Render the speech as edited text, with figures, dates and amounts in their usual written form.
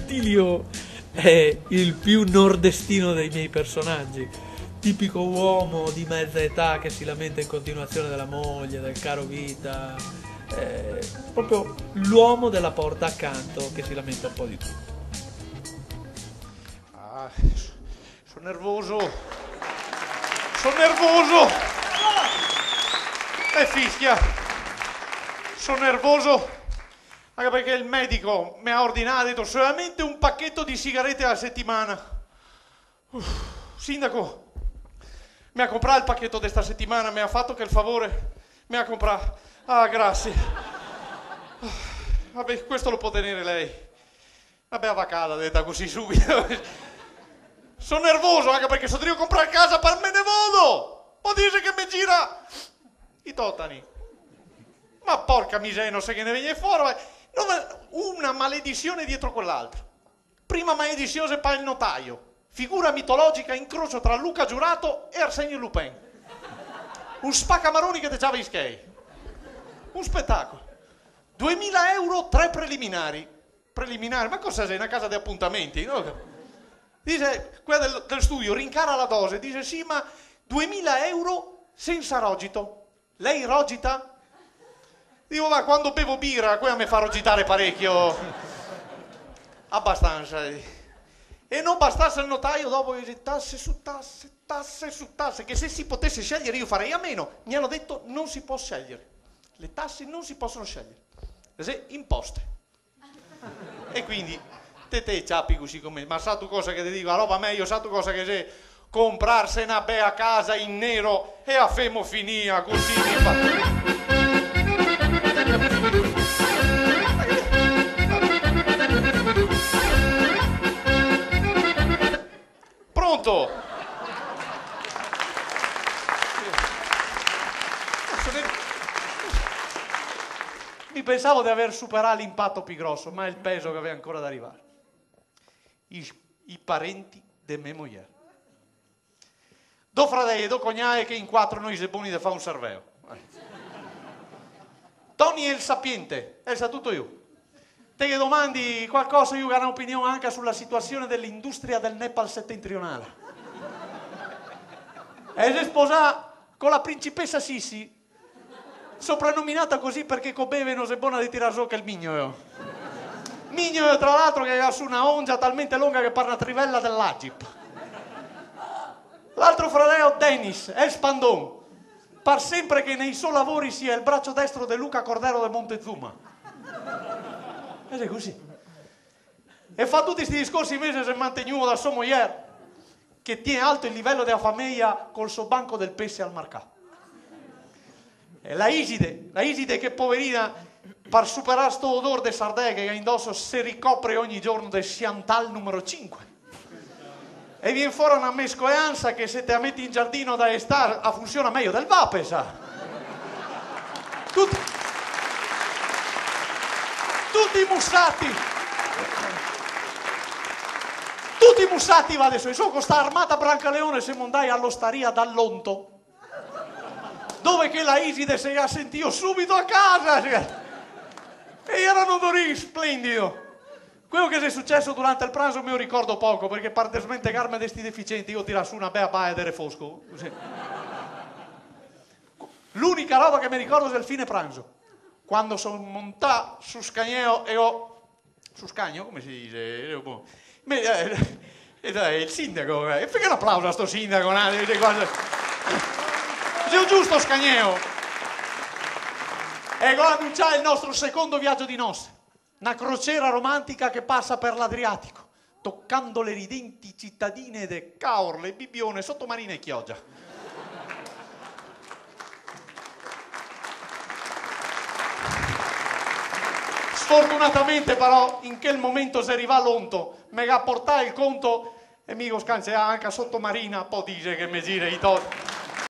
Attilio è il più nordestino dei miei personaggi, tipico uomo di mezza età che si lamenta in continuazione della moglie, del caro vita, proprio l'uomo della porta accanto che si lamenta un po' di tutto. Sono nervoso. E fischia. Sono nervoso anche perché il medico mi ha ordinato solamente un pacchetto di sigarette alla settimana. Sindaco, mi ha comprato il pacchetto di sta settimana, mi ha fatto che il favore, mi ha comprato. Ah, grazie. Vabbè, questo lo può tenere lei. Vabbè, avvacata, detta così subito. Sono nervoso anche perché se devo comprare casa per me ne vado. O dice che mi gira i totani. Ma porca miseria, non so che ne viene fuori. Una maledizione dietro quell'altra. Prima maledizione per il notaio. Figura mitologica incrocio tra Luca Giurato e Arsenio Lupin. Un spaccamaroni che te già vischei. Un spettacolo. 2000 euro, 3 preliminari. Preliminari? Ma cosa sei? Una casa di appuntamenti? No? Dice, quella del studio, rincara la dose. Dice, sì, ma 2000 euro senza rogito. Lei rogita? Dico, ma quando bevo birra, qua mi fa rogitare parecchio. Abbastanza. E non bastasse il notaio, dopo che dice tasse su tasse, che se si potesse scegliere io farei a meno. Mi hanno detto non si può scegliere. Le tasse non si possono scegliere. Le imposte. E quindi, te ciappi così come, ma sa tu cosa che ti dico, la roba meglio, sa tu cosa che se comprarsi una bella casa in nero e a femo finia così mi fa... Pronto? Mi pensavo di aver superato l'impatto più grosso, ma è il peso che aveva ancora da arrivare. I parenti di mia moglie. Do fratelli e do cognai che in 4 noi siamo buoni da fare un serveo. Tony è il sapiente, sa tutto io. Te che domandi qualcosa, io ho un'opinione anche sulla situazione dell'industria del Nepal settentrionale. E si sposa con la principessa Sissi, soprannominata così perché con beve non si è buona di tirare su che il migno. Migno, tra l'altro, che ha su una ongia talmente lunga che parla trivella dell'Agip. L'altro fratello, Dennis, è il spandon. Par sempre che nei suoi lavori sia il braccio destro di Luca Cordero de Montezuma. Ed è così. E fa tutti questi discorsi invece se mantenuto da sua moglie, che tiene alto il livello della famiglia col suo banco del pesce al mercato. E la Iside che poverina, per superare sto odore di sardeghe che indosso si ricopre ogni giorno del Chantal numero 5. E viene fuori una mescolanza che se te la metti in giardino da estate funziona meglio del vape, sa. Tutti mussati va adesso. So con sta armata Brancaleone se mondai all'osteria dall'Onto, dove che la Iside si ha sentito subito a casa. E erano odori splendido. Quello che è successo durante il pranzo me lo ricordo poco, perché per smentegarmi di sti deficienti io tiro su una bella baia di refosco. Così. L'unica roba che mi ricordo è il fine pranzo. Quando sono montato su Scagneo e ho... Su Scagno? Come si dice? Il sindaco. E perché un applauso a sto sindaco? Sei giusto Scagneo. E qua annunciare il nostro secondo viaggio di nozze. Una crociera romantica che passa per l'Adriatico, toccando le ridenti cittadine de Caorle, Bibbione, Sottomarina e Chioggia. Sfortunatamente però in quel momento si arriva l'onto, me ga portare il conto e mi scanse anche a Sottomarina, poi dice che mi gira i toti.